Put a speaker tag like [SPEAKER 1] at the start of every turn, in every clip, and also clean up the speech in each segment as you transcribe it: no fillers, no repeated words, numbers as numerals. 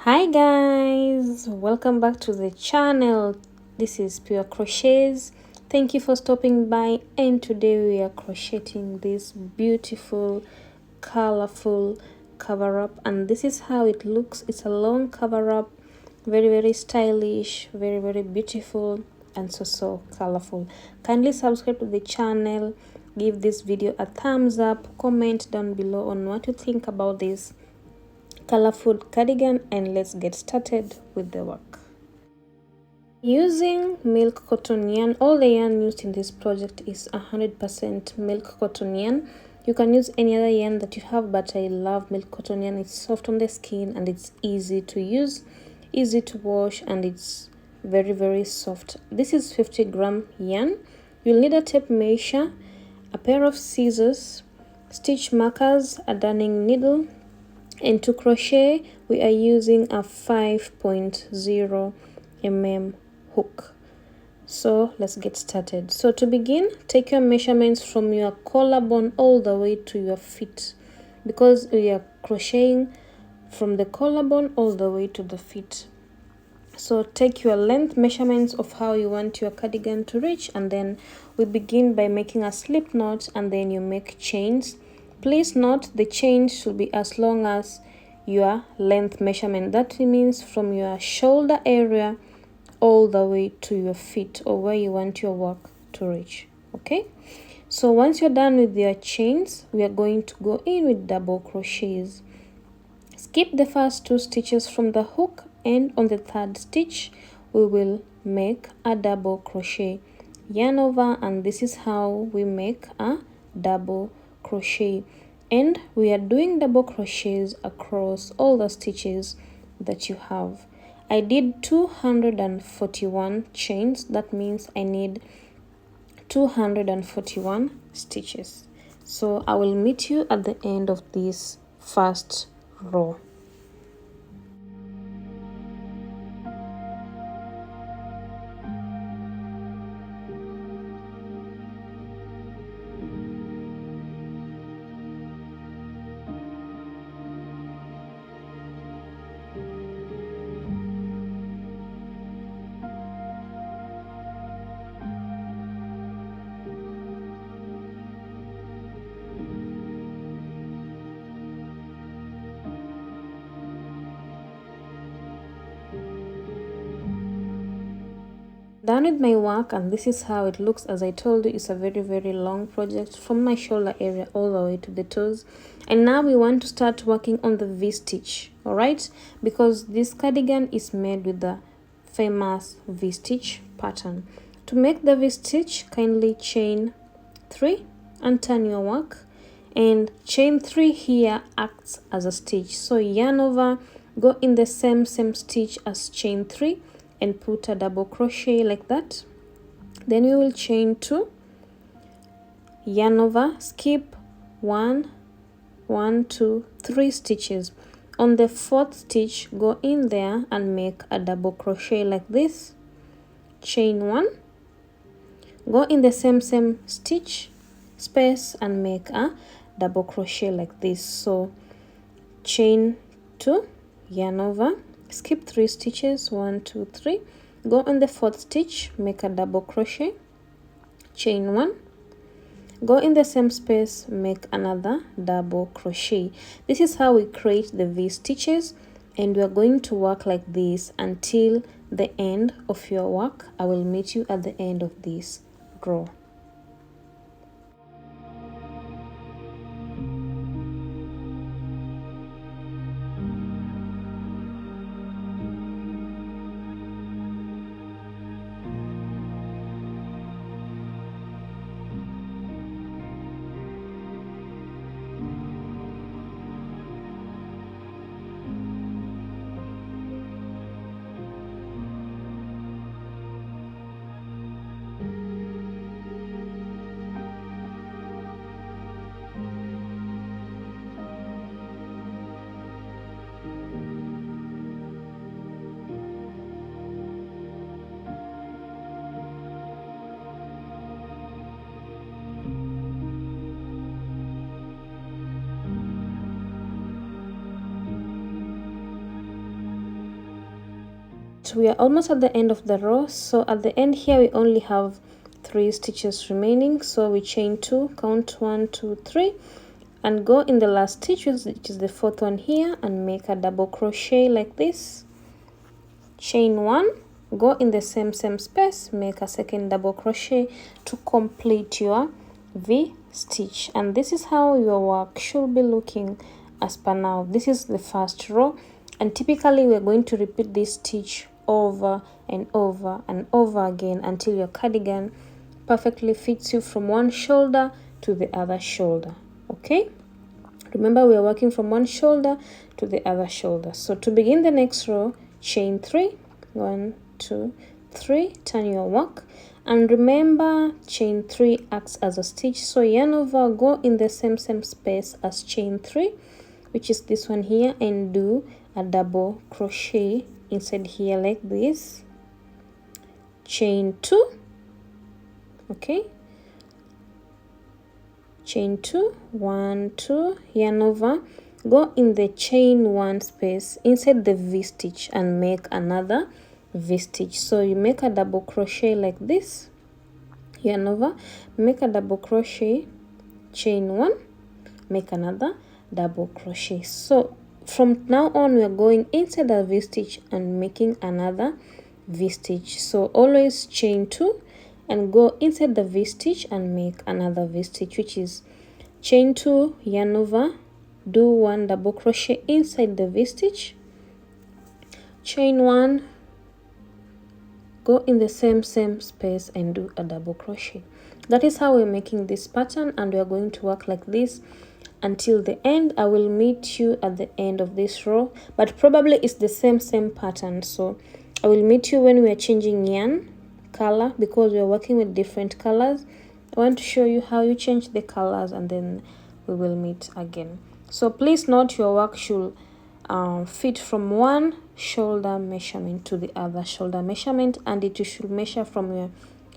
[SPEAKER 1] Hi guys, welcome back to the channel. This is Pure Crochets. Thank you for stopping by, and today we are crocheting this beautiful colorful cover up, and this is how it looks. It's a long cover up, very stylish, very beautiful, and so colorful. Kindly subscribe to the channel, give this video a thumbs up, comment down below on what you think about this colorful cardigan, and let's get started with the work. Using milk cotton yarn, all the yarn used in this project is 100% milk cotton yarn. You can use any other yarn that you have, but I love milk cotton yarn. It's soft on the skin and it's easy to use, easy to wash, and it's very soft. This is 50-gram yarn. You'll need a tape measure, a pair of scissors, stitch markers, a darning needle, and to crochet we are using a 5.0 mm hook. So let's get started. So to begin, take your measurements from your collarbone all the way to your feet, because we are crocheting from the collarbone all the way to the feet. So take your length measurements of how you want your cardigan to reach, and then we begin by making a slip knot, and then you make chains. Please note the chain should be as long as your length measurement. That means from your shoulder area all the way to your feet, or where you want your work to reach. Okay, so once you're done with your chains, we are going to go in with double crochets. Skip the first 2 stitches from the hook, and on the 3rd stitch we will make a double crochet. Yarn over, and this is how we make a double crochet, and we are doing double crochets across all the stitches that you have. I did 241 chains. That means I need 241 stitches. So I will meet you at the end of this first row. Done with my work, and this is how it looks. As I told you, it's a very long project from my shoulder area all the way to the toes. And now we want to start working on the V-stitch, all right, because this cardigan is made with the famous V-stitch pattern. To make the V-stitch, kindly chain 3 and turn your work, and chain 3 here acts as a stitch. So yarn over, go in the same stitch as chain 3 and put a double crochet like that. Then we will chain 2, yarn over, skip 1, 2, 3 stitches. On the 4th stitch, go in there and make a double crochet like this. Chain 1, go in the same stitch space and make a double crochet like this. So chain 2, yarn over, skip 3 stitches, 1, 2, 3, go on the 4th stitch, make a double crochet, chain 1, go in the same space, make another double crochet. This is how we create the V stitches, and we are going to work like this until the end of your work. I will meet you at the end of this row. So we are almost at the end of the row. So at the end here we only have 3 stitches remaining, so we chain 2, count 1 2 3, and go in the last stitch, which is the 4th one here, and make a double crochet like this. Chain 1, go in the same space, make a second double crochet to complete your V stitch. And this is how your work should be looking as per now. This is the first row, and typically we're going to repeat this stitch over and over and over again until your cardigan perfectly fits you from one shoulder to the other shoulder. Okay, remember we are working from one shoulder to the other shoulder. So to begin the next row, chain 3, 1 2 3, turn your work, and remember chain 3 acts as a stitch, so yarn over, go in the same space as chain 3, which is this one here, and do a double crochet inside here like this. Chain 2, okay, chain 2, 1 2, yarn over, go in the chain 1 space inside the V stitch and make another V stitch. So you make a double crochet like this, yarn over, make a double crochet, chain 1, make another double crochet. So from now on we are going inside the V stitch and making another V stitch. So always chain 2 and go inside the V stitch and make another V stitch, which is chain 2, yarn over, do 1 double crochet inside the V stitch, chain 1, go in the same space and do a double crochet. That is how we're making this pattern, and we are going to work like this until the end. I will meet you at the end of this row, but probably it's the same pattern. So I will meet you when we are changing yarn color, because we are working with different colors. I want to show you how you change the colors, and then we will meet again. So please note your work should fit from one shoulder measurement to the other shoulder measurement, and it should measure from your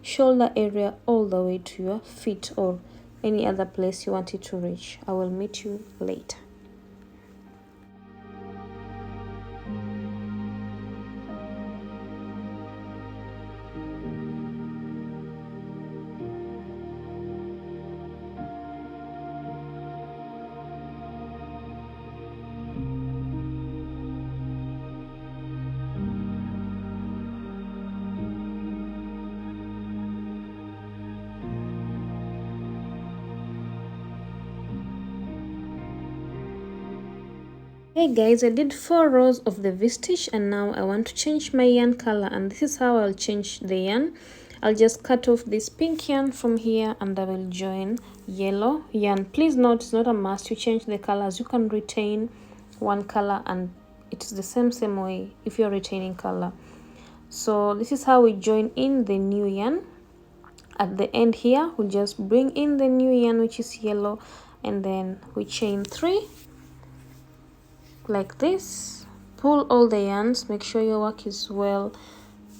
[SPEAKER 1] shoulder area all the way to your feet or any other place you want it to reach. I will meet you later. Hey guys, I did 4 rows of the V-stitch, and now I want to change my yarn color, and this is how I'll change the yarn. I'll just cut off this pink yarn from here and I will join yellow yarn. Please note, it's not a must you change the colors. You can retain one color and it's the same way if you're retaining color. So this is how we join in the new yarn. At the end here, we'll just bring in the new yarn, which is yellow, and then we chain 3 like this. Pull all the yarns, make sure your work is well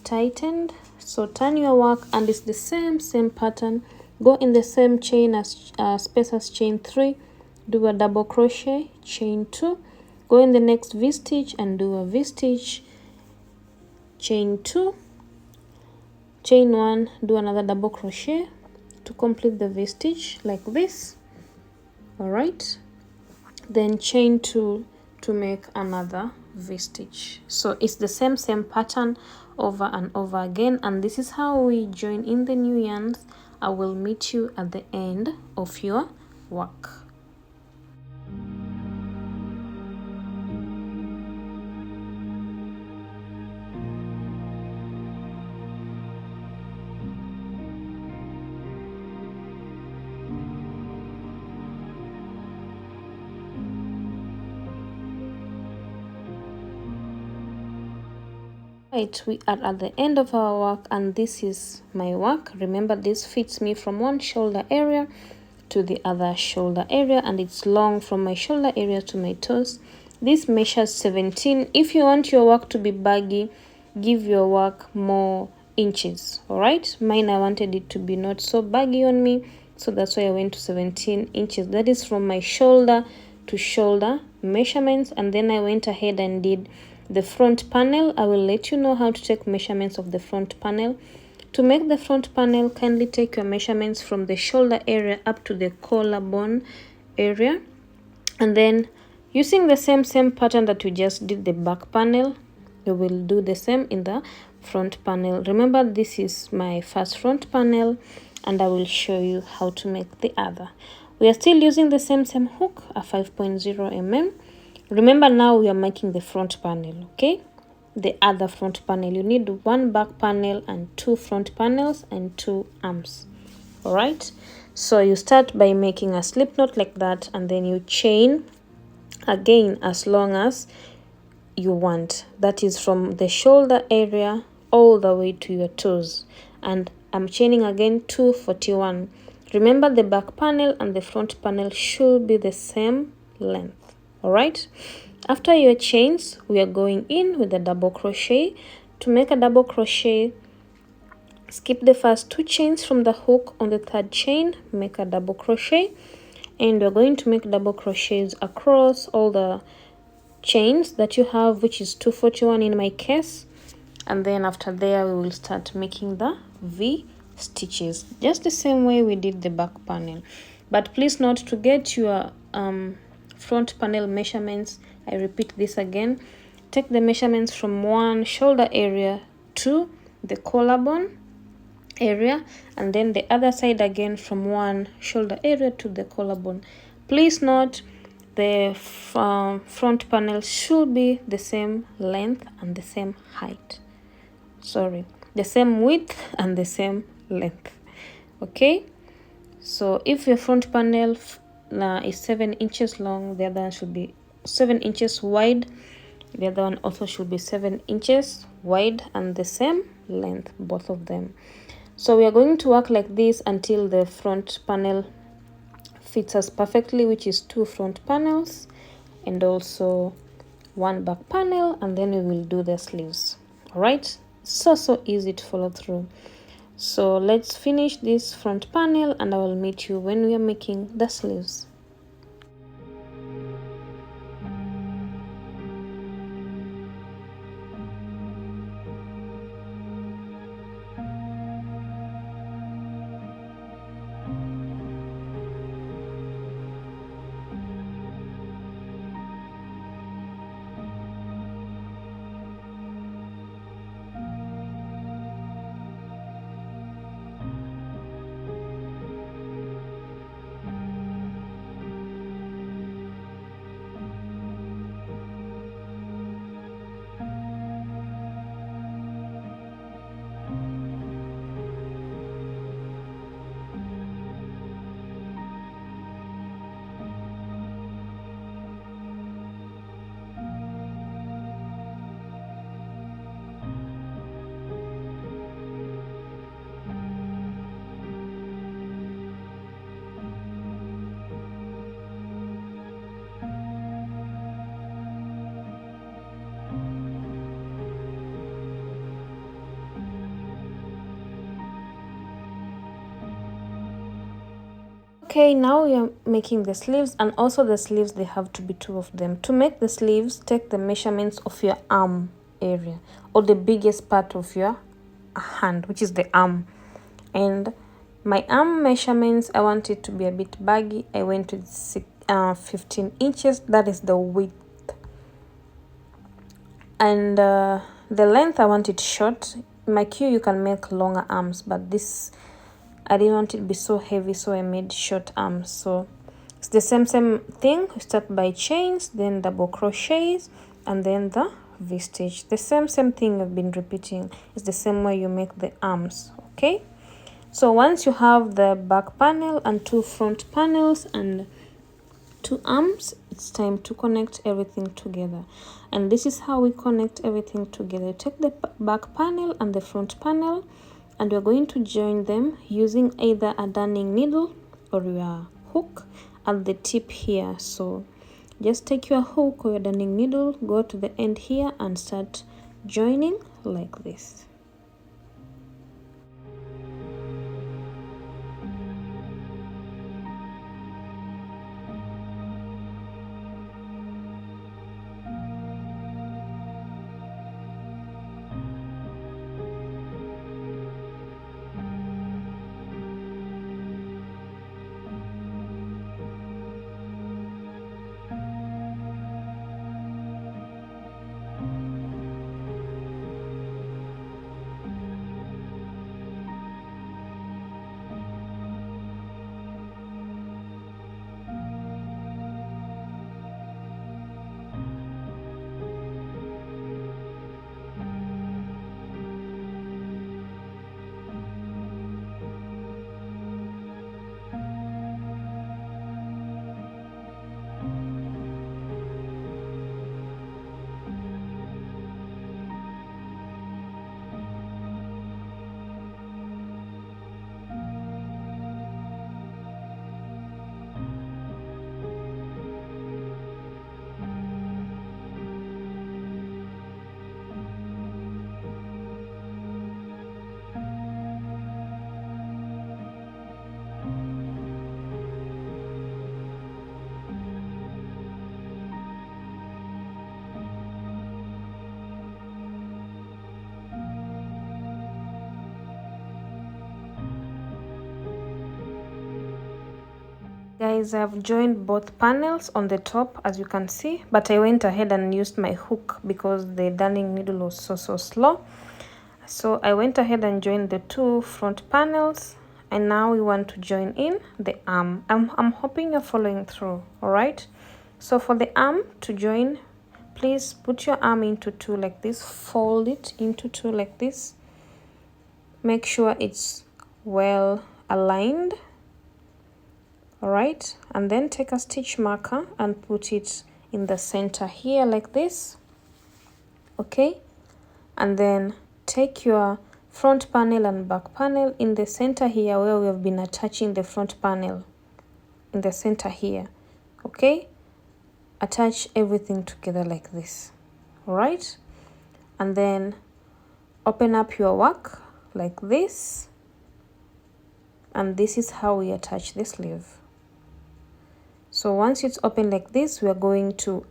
[SPEAKER 1] tightened. So turn your work, and it's the same pattern. Go in the same chain as space as chain 3, do a double crochet, chain 2, go in the next V stitch and do a V stitch, chain 2, chain 1, do another double crochet to complete the V stitch like this. All right, then chain 2 to make another V stitch. So it's the same pattern over and over again, and this is how we join in the new yarns. I will meet you at the end of your work. Right, we are at the end of our work, and this is my work. Remember, this fits me from one shoulder area to the other shoulder area, and it's long from my shoulder area to my toes. This measures 17. If you want your work to be baggy, give your work more inches. All right, mine, I wanted it to be not so baggy on me, so that's why I went to 17 inches. That is from my shoulder to shoulder measurements, and then I went ahead and did the front panel. I will let you know how to take measurements of the front panel. To make the front panel, kindly take your measurements from the shoulder area up to the collarbone area, and then using the same pattern that we just did the back panel, you will do the same in the front panel. Remember, this is my first front panel, and I will show you how to make the other. We are still using the same hook, a 5.0 mm. Remember, now we are making the front panel, okay? The other front panel, you need one back panel and two front panels and two arms. All right, so you start by making a slip knot like that, and then you chain again as long as you want. That is from the shoulder area all the way to your toes, and I'm chaining again 241. Remember, the back panel and the front panel should be the same length. All right, after your chains, we are going in with a double crochet. To make a double crochet, skip the first two chains from the hook. On the third chain, make a double crochet, and we're going to make double crochets across all the chains that you have, which is 241 in my case. And then after there, we will start making the V stitches, just the same way we did the back panel. But please note, to get your front panel measurements, I repeat this again, take the measurements from one shoulder area to the collarbone area, and then the other side again from one shoulder area to the collarbone. Please note, the front panel should be the same length and the same height. Sorry, the same width and the same length. Okay, so if your front panel is 7 inches long, the other one should be 7 inches wide. The other one also should be 7 inches wide and the same length, both of them. So we are going to work like this until the front panel fits us perfectly, which is 2 front panels and also 1 back panel, and then we will do the sleeves. All right, so easy to follow through. So let's finish this front panel, and I will meet you when we are making the sleeves. Okay, now we are making the sleeves, and also the sleeves, they have to be 2 of them. To make the sleeves, take the measurements of your arm area, or the biggest part of your hand, which is the arm. And my arm measurements, I want it to be a bit baggy. I went with 15 inches. That is the width. And the length, I want it short. In my queue, you can make longer arms, but this, I didn't want it to be so heavy, so I made short arms. So it's the same thing. We start by chains, then double crochets, and then the V-stitch. The same thing I've been repeating. It's the same way you make the arms, okay? So once you have the back panel and 2 front panels and 2 arms, it's time to connect everything together. And this is how we connect everything together. Take the back panel and the front panel, and we're going to join them using either a darning needle or your hook at the tip here. So just take your hook or your darning needle, go to the end here and start joining like this. guys, I've joined both panels on the top, as you can see, but I went ahead and used my hook because the darning needle was so slow. So I went ahead and joined the two front panels, and now we want to join in the arm. I'm hoping you're following through. All right, so for the arm to join, please put your arm into two like this, fold it into two like this, make sure it's well aligned. All right, and then take a stitch marker and put it in the center here like this. Okay, and then take your front panel and back panel in the center here where we have been attaching the front panel, in the center here. Okay, attach everything together like this. All right, and then open up your work like this, and this is how we attach the sleeve. So once it's open like this, we are going to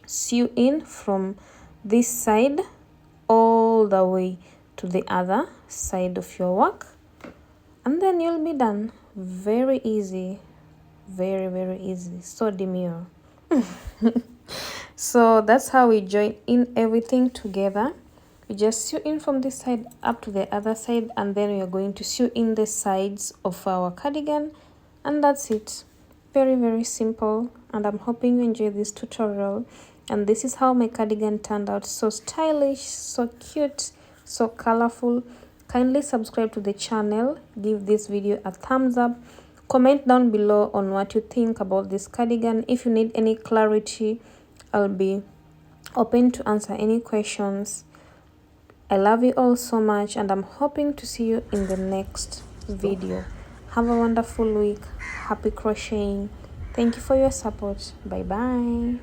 [SPEAKER 1] sew in from this side all the way to the other side of your work, and then you'll be done. Very easy, very easy, so demure. So that's how we join in everything together. We just sew in from this side up to the other side, and then we are going to sew in the sides of our cardigan, and that's it. Very simple, and I'm hoping you enjoy this tutorial. And this is how my cardigan turned out. So stylish, so cute, so colorful. Kindly subscribe to the channel, give this video a thumbs up, comment down below on what you think about this cardigan. If you need any clarity, I'll be open to answer any questions. I love you all so much, and I'm hoping to see you in the next video. Have a wonderful week. Happy crocheting. Thank you for your support. Bye bye.